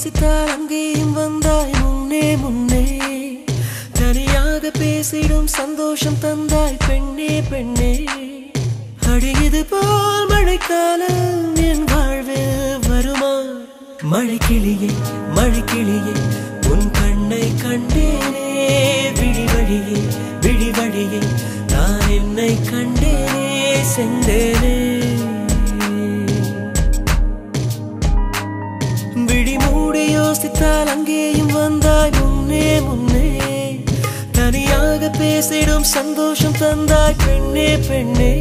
யோசித்தால் அங்கேயும் வந்தாய் முன்னே முன்னே தனியாக பேசிடும் சந்தோஷம் தந்தாய் பெண்ணே பெண்ணே அடியது போல் மழைக்காலம் என் வாழ்வில் வருமா மழைக்கிளியே மழைக்கிளியே உன் கண்ணை கண்டேனே விழி வழியே நான் என்னை கண்டேனே சென்றேனே விழி மூடி யோசித்தால் அங்கேயும் வந்தாய் முன்னே முன்னே தனியாக பேசிடும் சந்தோஷம் தந்தாய் பெண்ணே பெண்ணே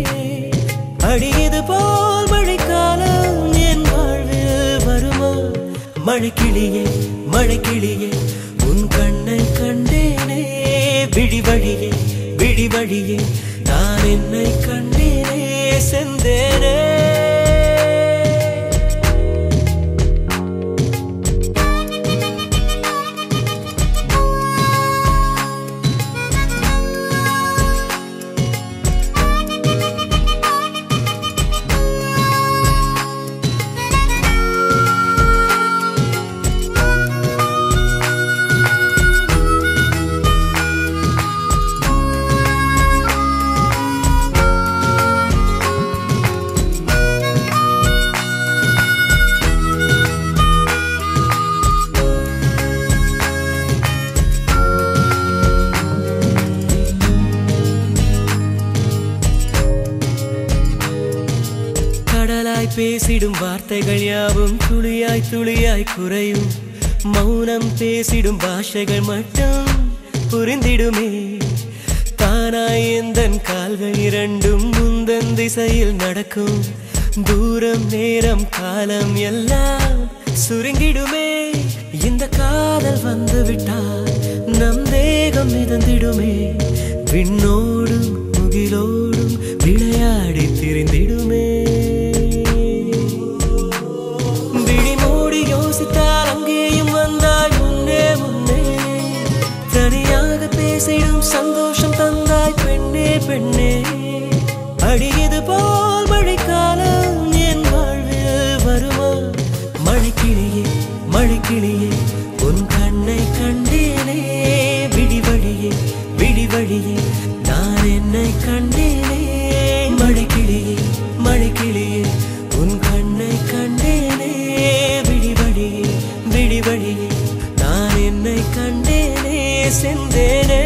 அடியது போல் மழைக்காலம் என் வாழ்வில் வருமா மழைக்கிளியே மழைக்கிளியே உன் கண்ணை கண்டேனே விழி வழியே நான் என்னை கண்டேனே சென்றேனே பேசிடும் வார்த்தைகள் யாவும் துளியாய் துளியாய் குறையும் மௌனம் பேசிடும் பாஷைகள் மட்டும் புரிந்திடுமே தானாய் எந்தன் கால்கள் இரண்டும் முந்தன் திசையில் நடக்கும் தூரம் நேரம் காலம் எல்லாம் சுருங்கிடுமே இந்த காதல் வந்து விட்டால் நம் தேகம் மிதந்திடுமே விண்ணோடும் முகிலோடும் விளையாடி திரிந்திடுமே யோசித்தால் அங்கேயும் வந்தாய் முன்னே முன்னே தனியாக பேசிடும் சந்தோஷம் தந்தாய் பெண்ணே பெண்ணே அடியது போல் மழைக்காலம் என் வாழ்வில் வருமா மழைக்கிளியே மழைக்கிளியே உன் கண்ணை கண்டேனே விழி வழியே நான் என்னை கண்டேனே மழைக்கிளியே மழைக்கிளியே உன் கண்ணை கண்டேனே விழி வழியே நான் என்னை கண்டேனே சென்றேனே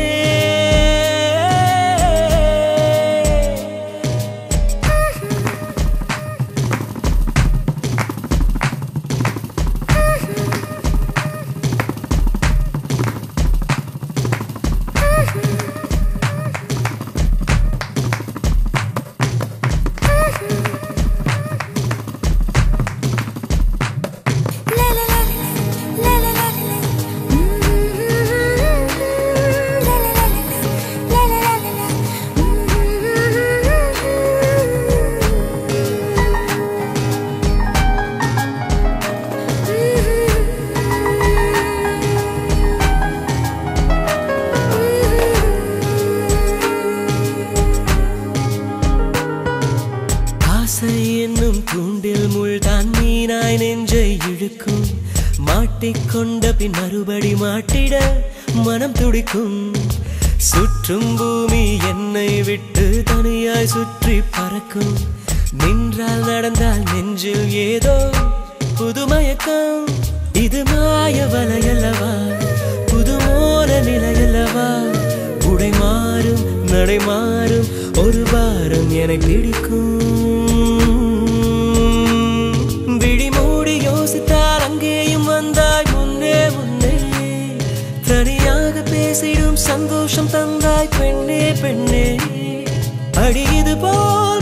என்னும் தூண்டில் முள்தான் மீனாய் நெஞ்சை இழுக்கும் மாட்டிக்கொண்ட பின் மறுபடி மாட்டிட மனம் துடிக்கும் சுற்றும் பூமி என்னை விட்டு தனியாய் சுற்றி பறக்கும் நின்றால் நடந்தால் நெஞ்சில் ஏதோ புதுமயக்கம் இது மாய வலையல்லவா புதுமோன நிலையல்லவா உடை மாறும் நடை மாறும் ஒரு வாரம் என்னை பிடிக்கும் விழி மூடி யோசித்தால் அங்கேயும் வந்தாய் முன்னே முன்னே தனியாக பேசிடும் சந்தோஷம் தந்தாய் பெண்ணே பெண்ணே அடியது போல்